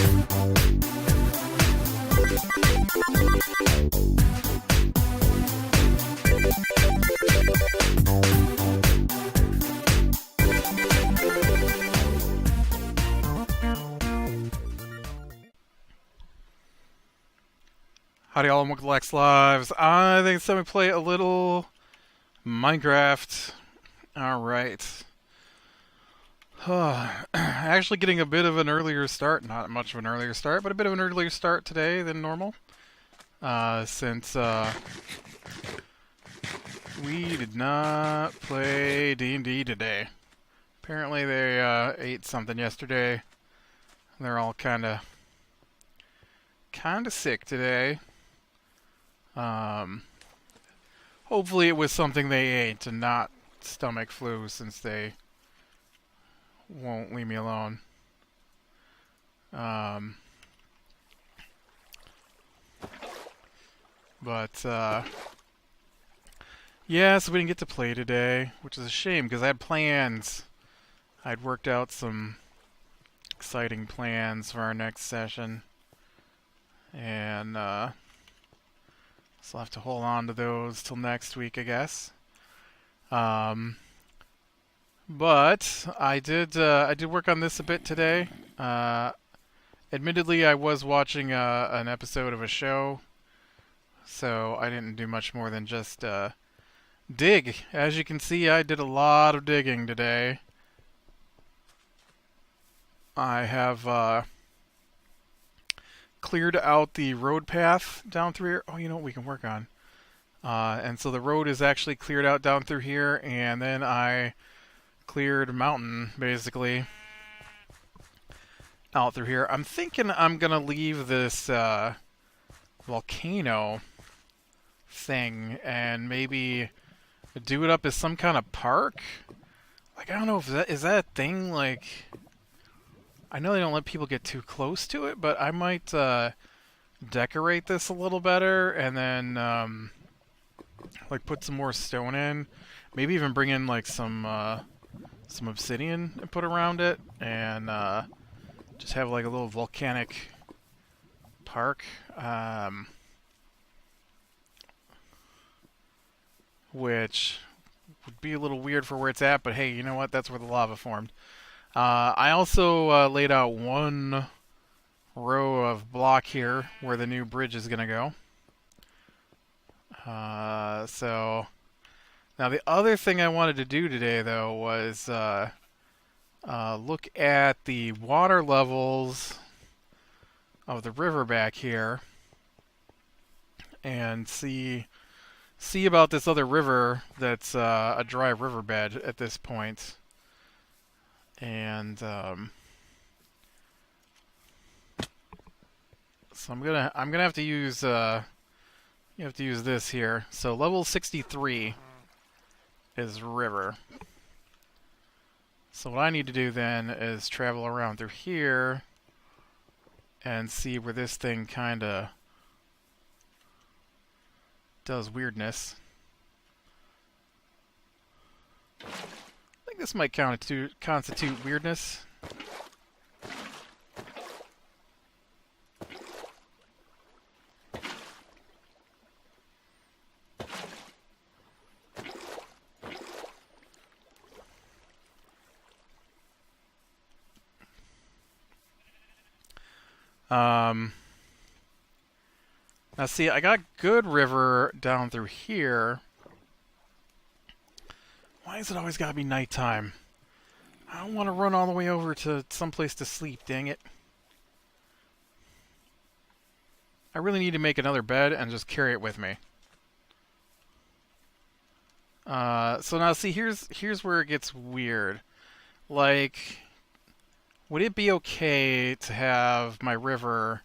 Howdy all and welcome to Lex Lives. I think it's time we play a little Minecraft. Alright. Actually getting a bit of an earlier start. Not much of an earlier start, but a bit of an earlier start today than normal. Since we did not play D&D today. Apparently they ate something yesterday. They're all kinda sick today. Hopefully it was something they ate and not stomach flu, since they won't leave me alone. Yeah, so we didn't get to play today, which is a shame because I had plans. I'd worked out some exciting plans for our next session. And, so I'll have to hold on to those till next week, I guess. But I did work on this a bit today. Admittedly, I was watching an episode of a show, so I didn't do much more than just dig. As you can see, I did a lot of digging today. I have cleared out the road path down through here. Oh, you know what we can work on? And so the road is actually cleared out down through here, and then I cleared a mountain, basically, out through here. I'm thinking I'm going to leave this volcano thing and maybe do it up as some kind of park. Like, I don't know if is that a thing, like... I know they don't let people get too close to it, but I might decorate this a little better and then like put some more stone in. Maybe even bring in like some obsidian and put around it, and just have like a little volcanic park. Which would be a little weird for where it's at, but hey, you know what? That's where the lava formed. I also laid out one row of block here where the new bridge is going to go. So now the other thing I wanted to do today, though, was look at the water levels of the river back here and see about this other river that's a dry riverbed at this point. And so I'm gonna have to use this here. So level 63 is river. So what I need to do then is travel around through here and see where this thing kinda does weirdness. I think this might constitute weirdness. Now see, I got good river down through here. Why is it always gotta be nighttime? I don't want to run all the way over to someplace to sleep, dang it. I really need to make another bed and just carry it with me. So now see, here's where it gets weird. Like, would it be okay to have my river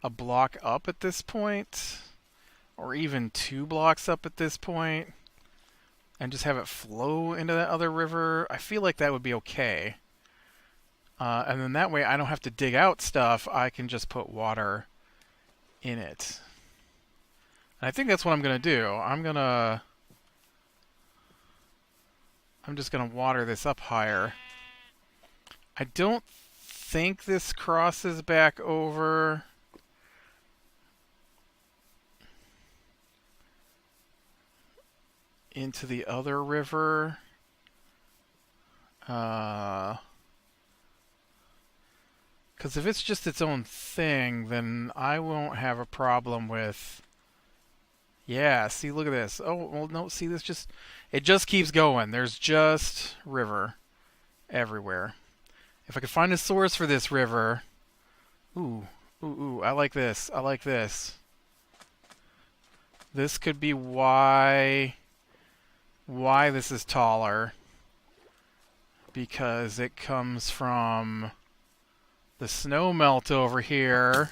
a block up at this point? Or even 2 blocks up at this point? And just have it flow into that other river? I feel like that would be okay. And then that way I don't have to dig out stuff. I can just put water in it. And I think that's what I'm going to do. I'm just going to water this up higher. I don't think this crosses back over into the other river. Because if it's just its own thing, then I won't have a problem with... Yeah, see, look at this. Oh, well, no, see, it just keeps going. There's just river everywhere. If I could find a source for this river... Ooh, I like this. I like this. This could be why this is taller. Because it comes from the snow melt over here.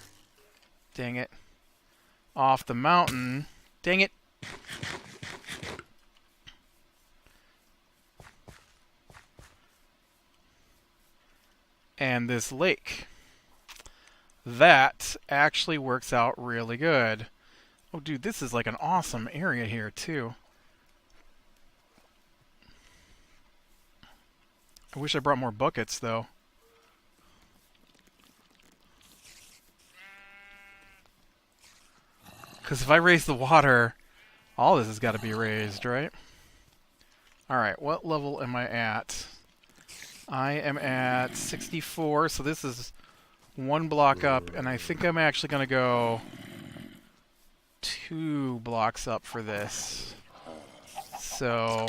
Dang it. Off the mountain. Dang it. And this lake. That actually works out really good. Oh, dude, this is like an awesome area here, too. I wish I brought more buckets, though. Because if I raise the water, all this has got to be raised, right? Alright, what level am I at? I am at 64, so this is one block up, and I think I'm actually going to go 2 blocks up for this. So...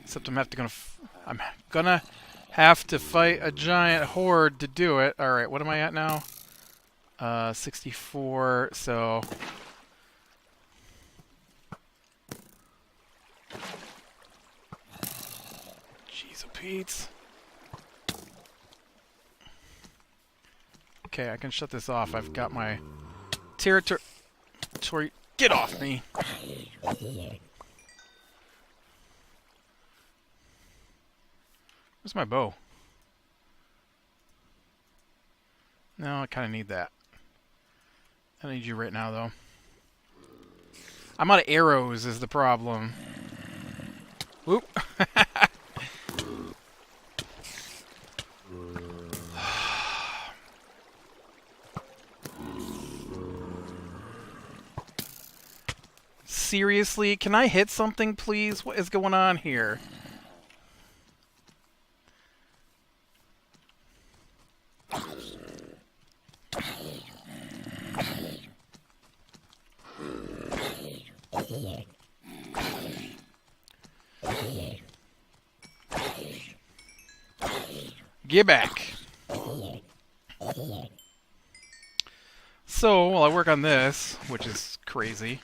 Except I'm gonna have to fight a giant horde to do it. Alright, what am I at now? 64, so... Jeez, oh Pete. Okay, I can shut this off. I've got my territory... Get off me! Where's my bow? No, I kind of need that. I need you right now, though. I'm out of arrows is the problem. Whoop. Seriously? Can I hit something, please? What is going on here? Get back. So, while I work on this, which is crazy,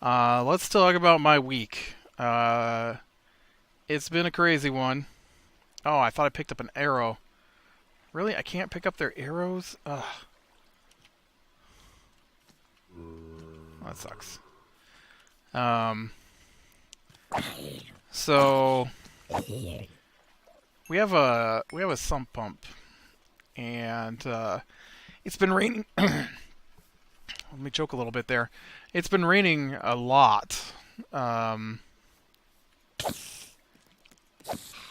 let's talk about my week. It's been a crazy one. Oh, I thought I picked up an arrow. Really? I can't pick up their arrows? Ugh. That sucks. So we have a sump pump, and it's been raining. Let me choke a little bit there. It's been raining a lot,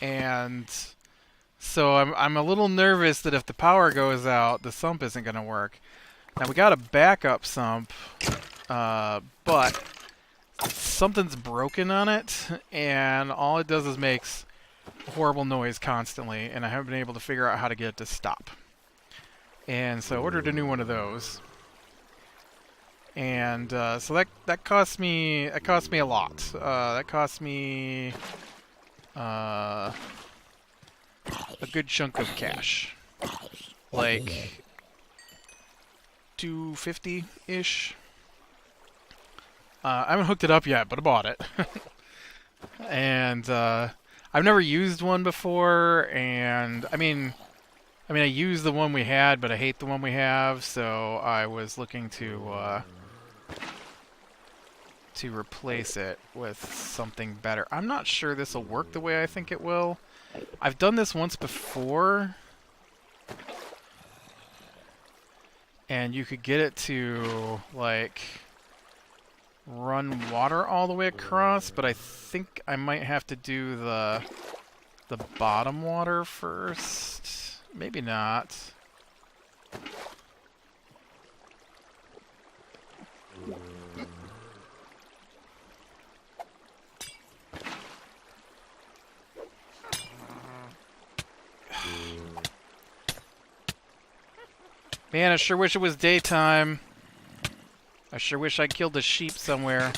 and so I'm a little nervous that if the power goes out, the sump isn't going to work. Now we got a backup sump, but something's broken on it, and all it does is makes horrible noise constantly, and I haven't been able to figure out how to get it to stop. And so I ordered a new one of those, and so that cost me a lot. That cost me a good chunk of cash, like $250-ish. I haven't hooked it up yet, but I bought it. And I've never used one before, and I mean I used the one we had, but I hate the one we have, so I was looking to replace it with something better. I'm not sure this will work the way I think it will. I've done this once before, and you could get it to like run water all the way across, but I think I might have to do the bottom water first. Maybe not. Man, I sure wish it was daytime. I sure wish I killed a sheep somewhere.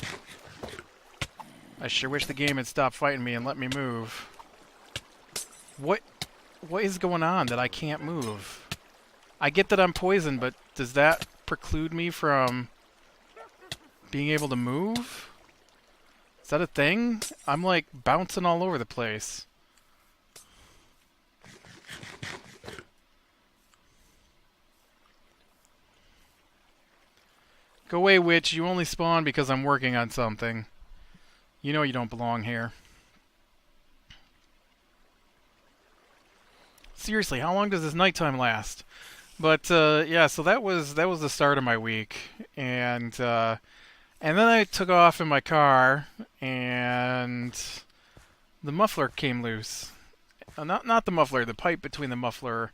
I sure wish the game had stopped fighting me and let me move. What is going on that I can't move? I get that I'm poisoned, but does that preclude me from being able to move? Is that a thing? I'm like bouncing all over the place. Go away, witch. You only spawn because I'm working on something. You know you don't belong here. Seriously, how long does this nighttime last? But yeah, so that was the start of my week, and then I took off in my car, and the muffler came loose. Not the muffler, the pipe between the muffler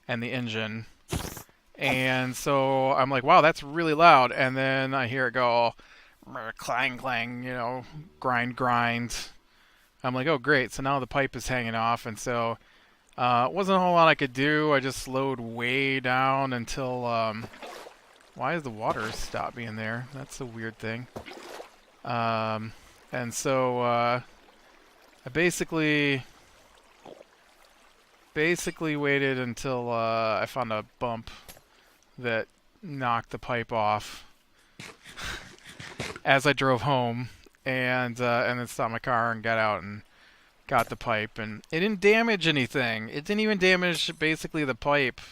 and the engine. And so I'm like, wow, that's really loud. And then I hear it go, clang, clang, you know, grind, grind. I'm like, oh, great. So now the pipe is hanging off. And so it wasn't a whole lot I could do. I just slowed way down until... why does the water stop being there? That's a weird thing. And so I basically waited until I found a bump that knocked the pipe off as I drove home, and then stopped my car and got out and got the pipe, and it didn't damage anything. It didn't even damage basically the pipe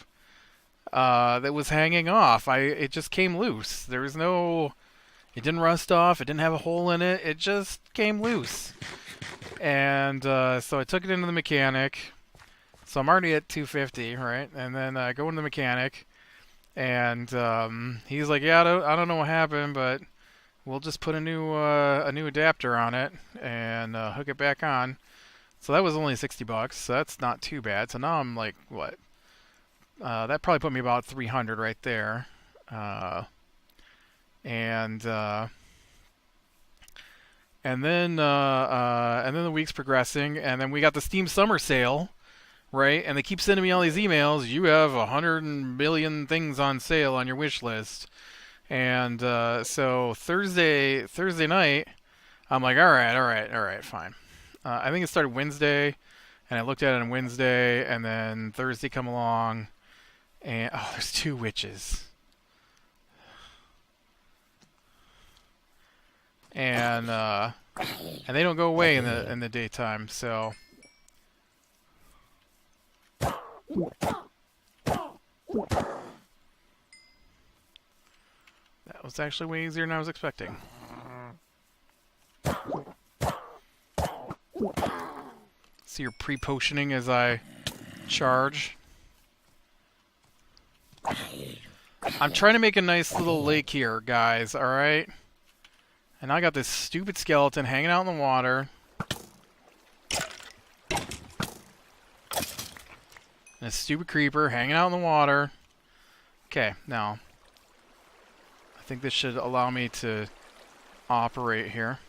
that was hanging off. It just came loose. There was no... It didn't rust off. It didn't have a hole in it. It just came loose. And so I took it into the mechanic. So I'm already at 250, right? And then I go into the mechanic, and he's like, "Yeah, I don't know what happened, but we'll just put a new adapter on it and hook it back on." So that was only $60. So that's not too bad. So now I'm like, what? That probably put me about 300 right there. And then the week's progressing, and then we got the Steam Summer Sale, right? And they keep sending me all these emails. You have 100 million things on sale on your wish list. And so Thursday night, I'm like, all right, fine. I think it started Wednesday, and I looked at it on Wednesday, and then Thursday come along, and oh, there's two witches. And they don't go away in the daytime, so that was actually way easier than I was expecting. See, you're pre-potioning as I charge. I'm trying to make a nice little lake here, guys, alright? And I got this stupid skeleton hanging out in the water. And a stupid creeper hanging out in the water. Okay, now. I think this should allow me to operate here.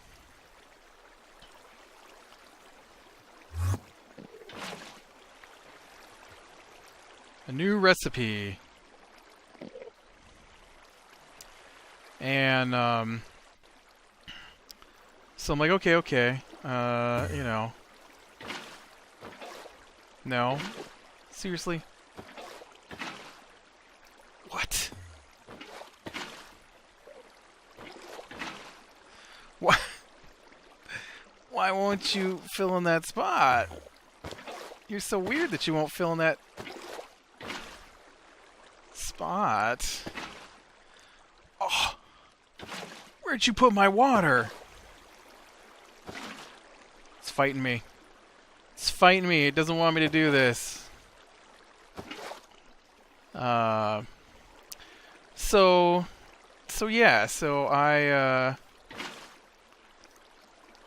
A new recipe. And, so I'm like, okay, you know. No. Seriously? What? What? Why won't you fill in that spot? You're so weird that you won't fill in that spot. Oh. Where'd you put my water? It's fighting me. It's fighting me. It doesn't want me to do this. So yeah. So I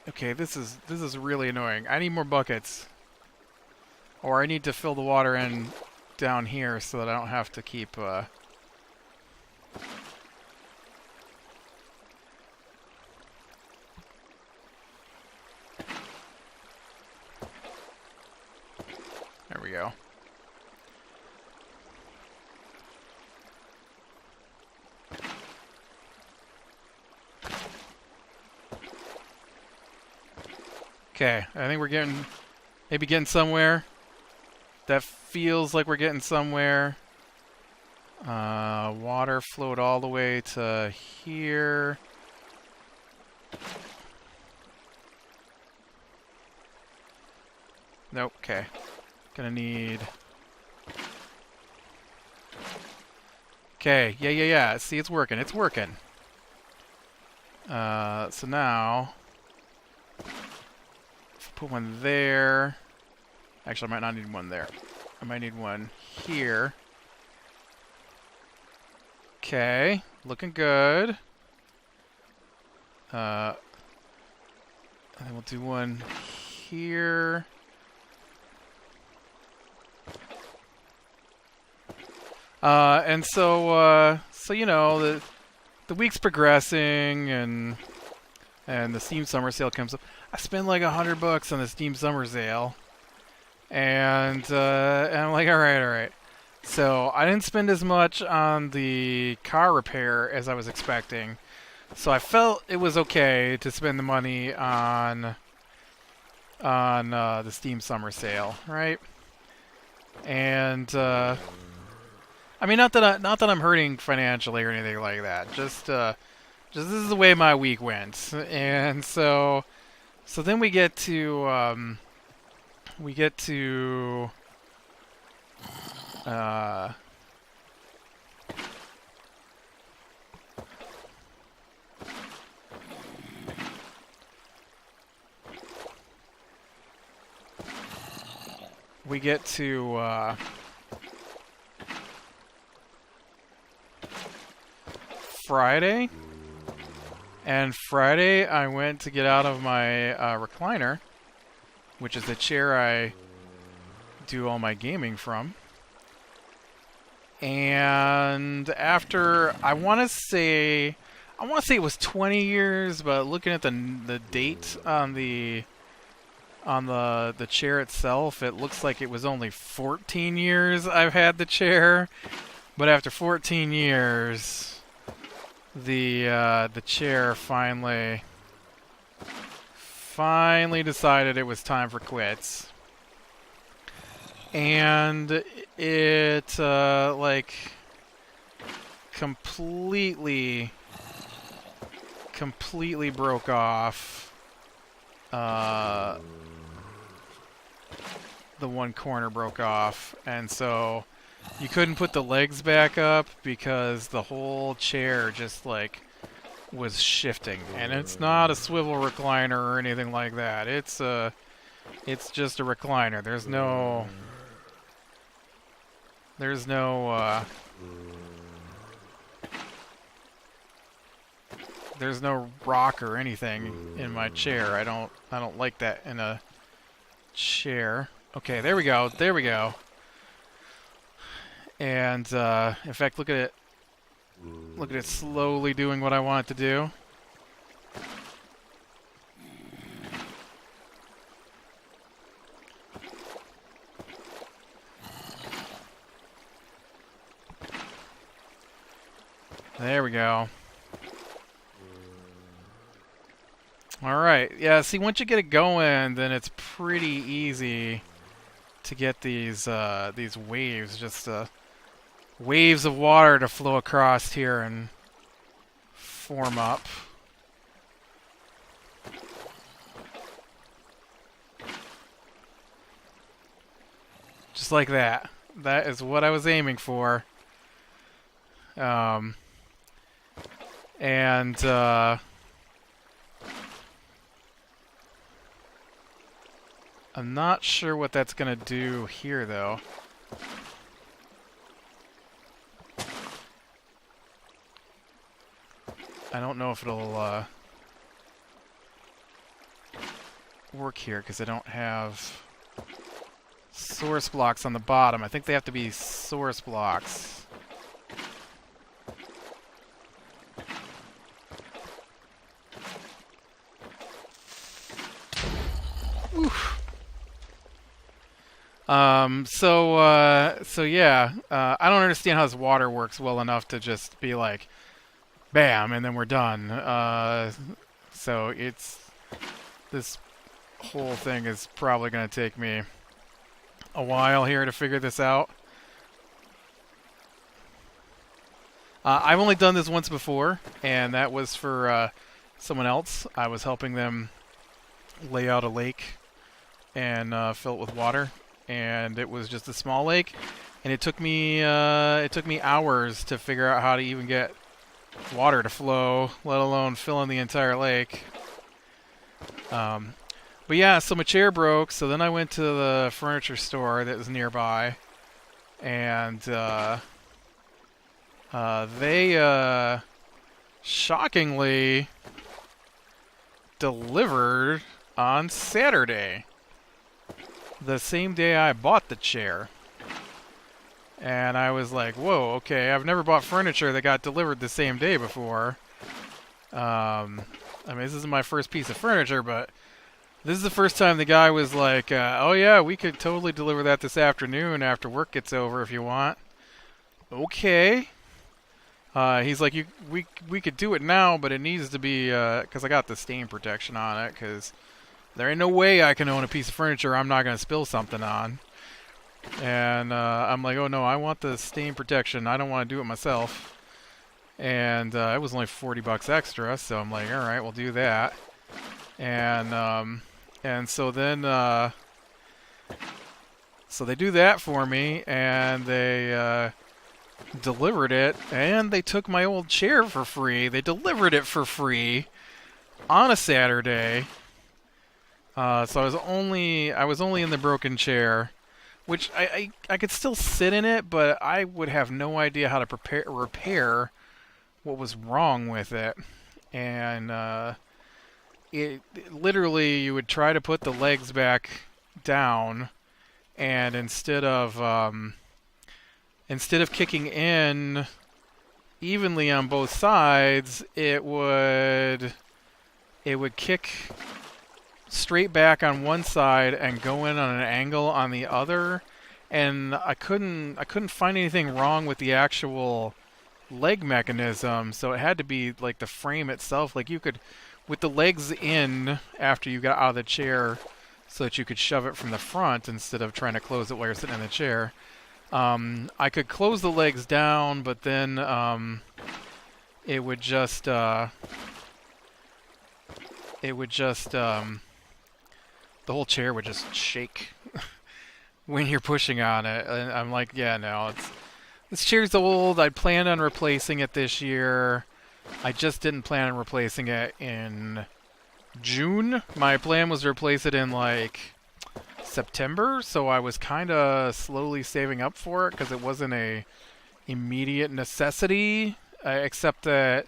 Okay, this is really annoying. I need more buckets. Or I need to fill the water in down here so that I don't have to keep, There we go. Okay, I think we're maybe getting somewhere. That feels like we're getting somewhere. Water flowed all the way to here. Nope, okay. Gonna need... Okay, yeah. See, it's working, it's working. So now... Put one there. Actually, I might not need one there. I might need one here. Okay, looking good. And then we'll do one here. And so you know, the week's progressing, and the Steam Summer Sale comes up. I spent like $100 on the Steam Summer Sale, and I'm like, all right. So I didn't spend as much on the car repair as I was expecting. So I felt it was okay to spend the money on the Steam Summer Sale, right? And I mean, not that I'm hurting financially or anything like that. Just this is the way my week went, and so then we get to Friday. And Friday, I went to get out of my recliner, which is the chair I do all my gaming from. And after, I want to say it was 20 years, but looking at the date on the chair itself, it looks like it was only 14 years I've had the chair. But after 14 years, the chair finally decided it was time for quits. And it like completely broke off. The one corner broke off, and so you couldn't put the legs back up because the whole chair just like was shifting. And it's not a swivel recliner or anything like that. It's just a recliner. There's no rock or anything in my chair. I don't like that in a chair. Okay, there we go. And in fact, look at it. Look at it slowly doing what I want it to do. There we go. Alright, yeah, see, once you get it going, then it's pretty easy to get these waves, just waves of water to flow across here and form up. Just like that. That is what I was aiming for. I'm not sure what that's gonna do here, though. I don't know if it'll, work here because I don't have source blocks on the bottom. I think they have to be source blocks. Oof. So yeah, I don't understand how this water works well enough to just be like, bam, and then we're done. So this whole thing is probably going to take me a while here to figure this out. I've only done this once before, and that was for someone else. I was helping them lay out a lake and fill it with water, and it was just a small lake, and it took me hours to figure out how to even get water to flow, let alone fill in the entire lake. But yeah, so my chair broke, so then I went to the furniture store that was nearby, and they shockingly delivered on Saturday, the same day I bought the chair. And I was like, whoa, okay, I've never bought furniture that got delivered the same day before. I mean, this isn't my first piece of furniture, but this is the first time the guy was like, oh yeah, we could totally deliver that this afternoon after work gets over if you want. Okay. He's like, we could do it now, but it needs to be, because I got the stain protection on it, because there ain't no way I can own a piece of furniture I'm not going to spill something on. And I'm like, oh no, I want the stain protection. I don't want to do it myself. And it was only $40 extra, so I'm like, all right, we'll do that. And so then, so they do that for me, and they delivered it, and they took my old chair for free. They delivered it for free on a Saturday. So I was only in the broken chair, which I could still sit in it, but I would have no idea how to repair what was wrong with it. And it literally, you would try to put the legs back down, and instead of kicking in evenly on both sides, it would kick straight back on one side and go in on an angle on the other, and I couldn't find anything wrong with the actual leg mechanism, so it had to be like the frame itself. Like you could, with the legs in after you got out of the chair, so that you could shove it from the front instead of trying to close it while you're sitting in the chair. I could close the legs down, but then it would just the whole chair would just shake when you're pushing on it. And I'm like, yeah, no, this chair's old. I planned on replacing it this year. I just didn't plan on replacing it in June. My plan was to replace it in like September, so I was kind of slowly saving up for it because it wasn't a immediate necessity, except that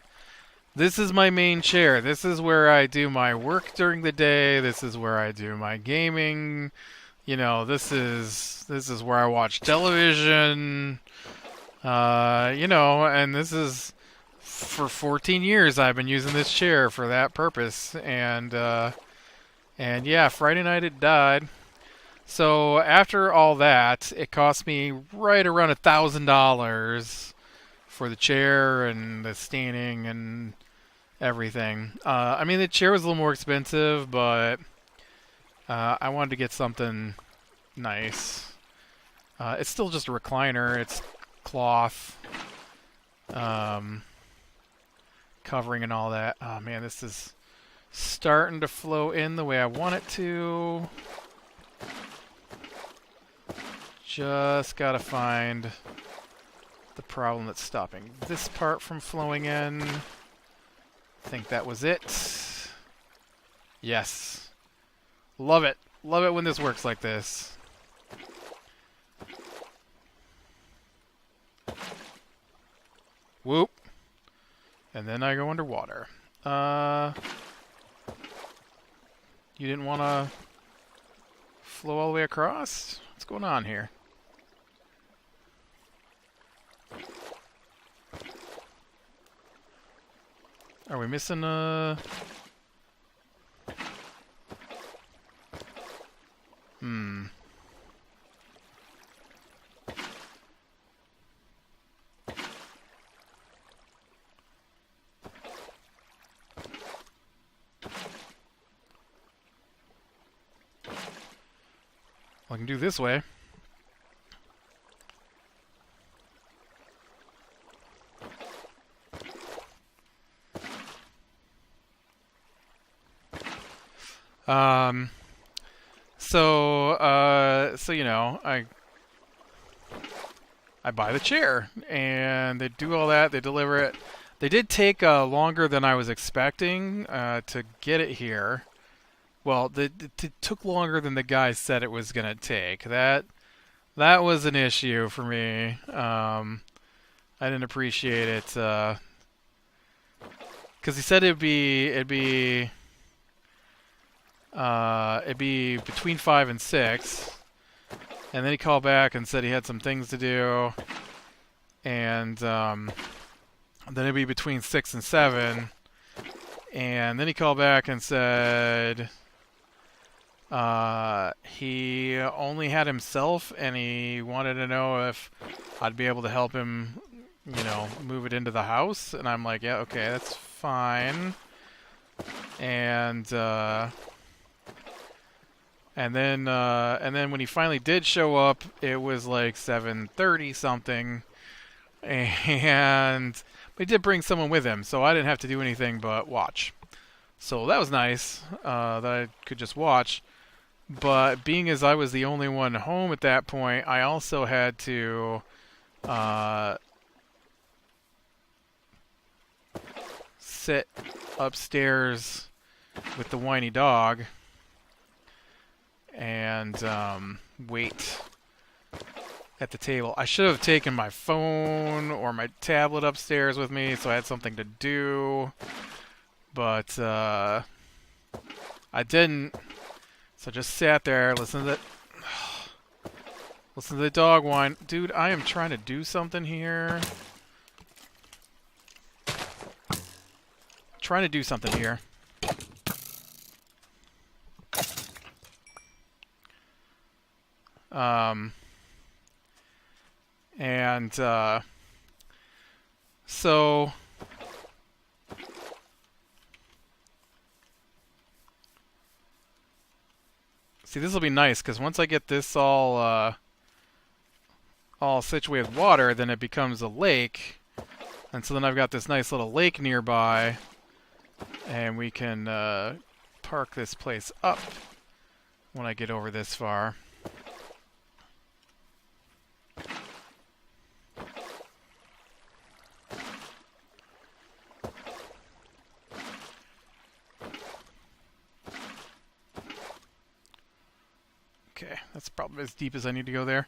this is my main chair. This is where I do my work during the day. This is where I do my gaming. You know, this is where I watch television. You know, and this is for 14 years I've been using this chair for that purpose. And yeah, Friday night it died. So after all that, it cost me right around $1,000 for the chair and the staining and everything. I mean, the chair was a little more expensive, but I wanted to get something nice. It's still just a recliner. It's cloth, covering and all that. Oh man, this is starting to flow in the way I want it to. Just gotta find the problem that's stopping this part from flowing in. I think that was it. Yes. Love it. Love it when this works like this. Whoop. And then I go underwater. You didn't want to flow all the way across? What's going on here? Are we missing I can do this way. So you know, I buy the chair, and they do all that. They deliver it. They did take longer than I was expecting to get it here. Well, it took longer than the guy said it was gonna take. That was an issue for me. I didn't appreciate it because he said it'd be between 5 and 6, and then he called back and said he had some things to do, and then it'd be between 6 and 7, and then he called back and said he only had himself, and he wanted to know if I'd be able to help him, you know, move it into the house. And I'm like, yeah, okay, that's fine. And then when he finally did show up, it was like 7:30 something, and he did bring someone with him, so I didn't have to do anything but watch. So that was nice that I could just watch. But being as I was the only one home at that point, I also had to sit upstairs with the whiny dog and wait at the table. I should have taken my phone or my tablet upstairs with me so I had something to do, but I didn't. So I just sat there, listened to the dog whine. Dude, I am trying to do something here. Trying to do something here. So see, this will be nice because once I get this all situated with water, then it becomes a lake, and so then I've got this nice little lake nearby, and we can park this place up when I get over this far. Okay, that's probably as deep as I need to go there.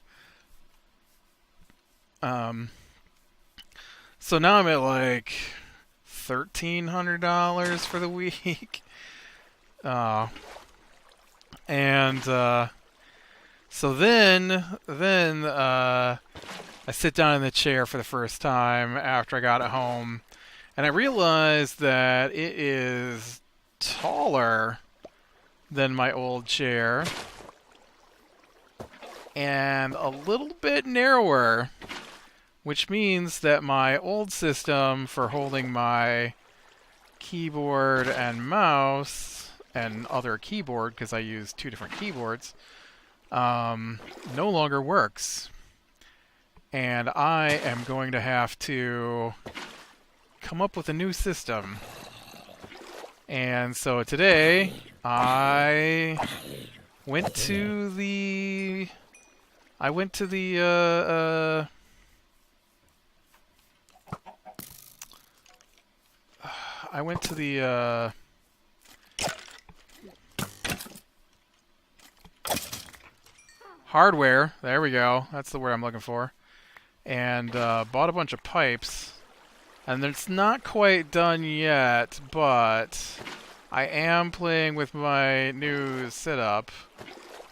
So now I'm at like $1,300 for the week. So then I sit down in the chair for the first time after I got it home, and I realized that it is taller than my old chair and a little bit narrower, which means that my old system for holding my keyboard and mouse and other keyboard, because I use 2 different keyboards, no longer works. And I am going to have to come up with a new system. And so today I went to the hardware. There we go. That's the word I'm looking for. And bought a bunch of pipes. And it's not quite done yet, but I am playing with my new setup.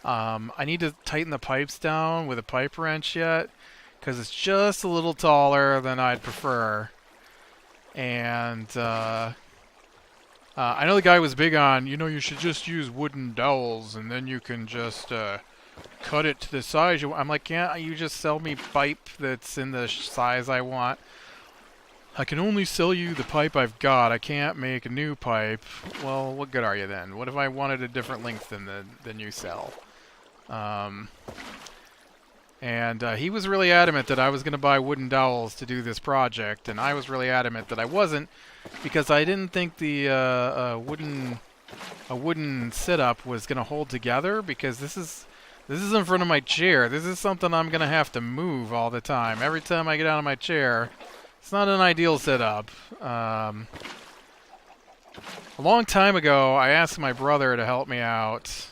I need to tighten the pipes down with a pipe wrench yet, because it's just a little taller than I'd prefer. And I know the guy was big on, you should just use wooden dowels, and then you can just cut it to the size you want. I'm like, can't you just sell me pipe that's in the size I want? I can only sell you the pipe I've got. I can't make a new pipe. Well, what good are you then? What if I wanted a different length than you sell? And he was really adamant that I was going to buy wooden dowels to do this project, and I was really adamant that I wasn't, because I didn't think the wooden sit-up was going to hold together, because this is in front of my chair. This is something I'm going to have to move all the time. Every time I get out of my chair, it's not an ideal setup. A long time ago, I asked my brother to help me out,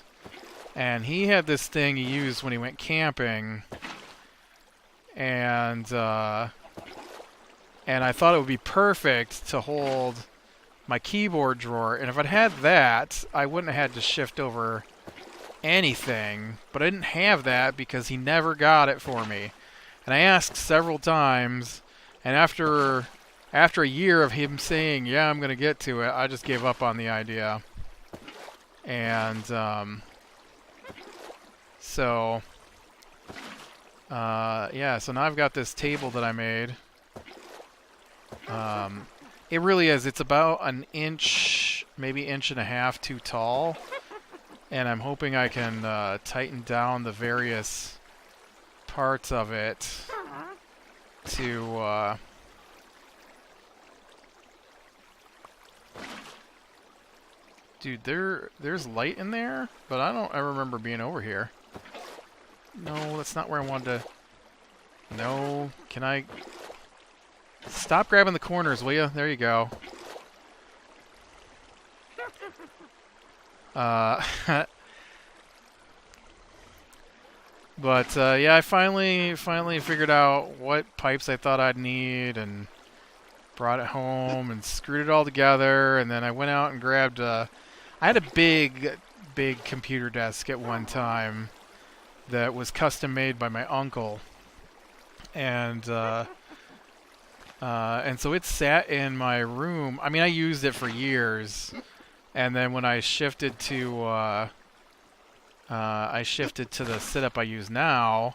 and he had this thing he used when he went camping, and I thought it would be perfect to hold my keyboard drawer. And if I'd had that, I wouldn't have had to shift over anything. But I didn't have that because he never got it for me. And I asked several times, and after a year of him saying, "Yeah, I'm going to get to it," I just gave up on the idea. And yeah, so now I've got this table that I made. It really is. It's about an inch, maybe inch and a half too tall. And I'm hoping I can tighten down the various parts of it to... Dude, there's light in there, but I don't ever remember being over here. No, that's not where I wanted to... No, can I... Stop grabbing the corners, will you? There you go. But, yeah, I finally figured out what pipes I thought I'd need, and brought it home and screwed it all together, and then I went out and grabbed I had a big computer desk at one time that was custom made by my uncle, and so it sat in my room. I mean, I used it for years, and then when I shifted to the setup I use now,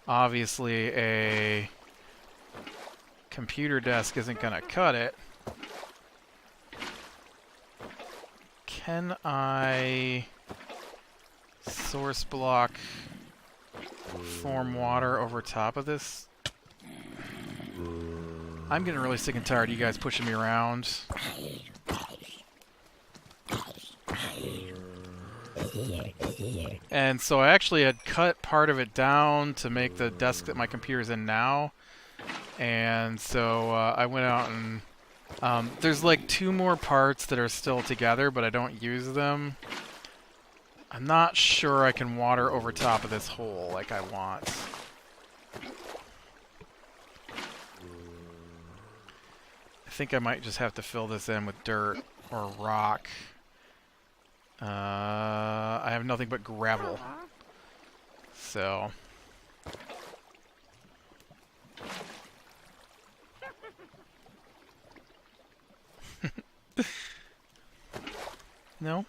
obviously a computer desk isn't gonna cut it. Can I source block form water over top of this? I'm getting really sick and tired of you guys pushing me around. And so I actually had cut part of it down to make the desk that my computer's in now. And so I went out and there's like 2 more parts that are still together, but I don't use them. I'm not sure I can water over top of this hole like I want. I think I might just have to fill this in with dirt or rock. I have nothing but gravel. So... No?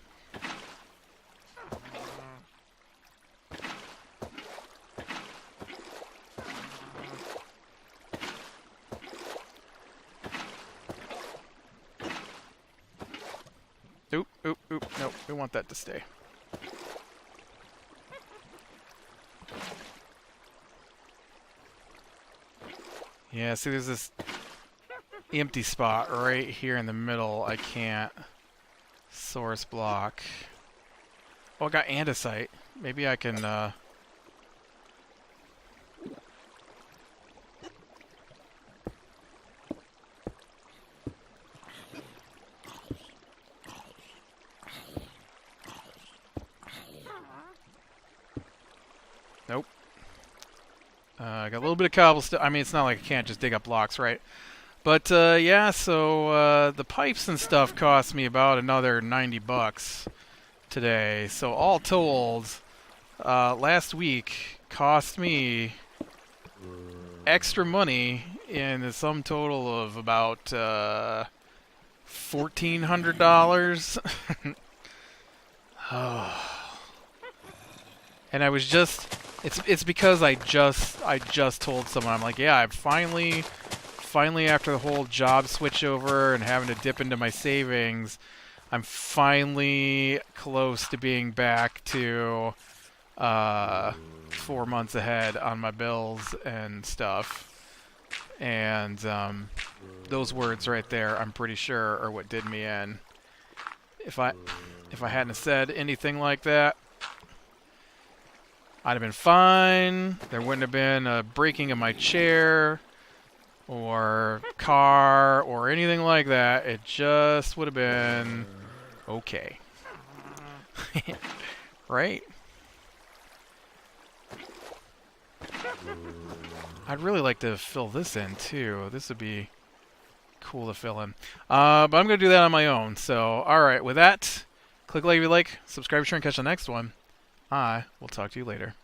Oop. Nope, we want that to stay. Yeah, see, there's this empty spot right here in the middle. I can't source block. Oh, I got andesite. Maybe I can, Nope. I got a little bit of cobblestone. I mean, it's not like I can't just dig up blocks, right? But yeah, so the pipes and stuff cost me about another $90 today. So all told, last week cost me extra money in the sum total of about $1,400. And I was just it's because I just told someone, I'm like, yeah, I finally after the whole job switch over and having to dip into my savings, I'm finally close to being back to 4 months ahead on my bills and stuff. And those words right there, I'm pretty sure, are what did me in. If I hadn't said anything like that, I'd have been fine. There wouldn't have been a breaking of my chair or car or anything like that. It just would have been okay. Right? I'd really like to fill this in too. This would be cool to fill in. But I'm going to do that on my own. So, alright, with that, click like if you like, subscribe, share, and catch the next one. I will talk to you later.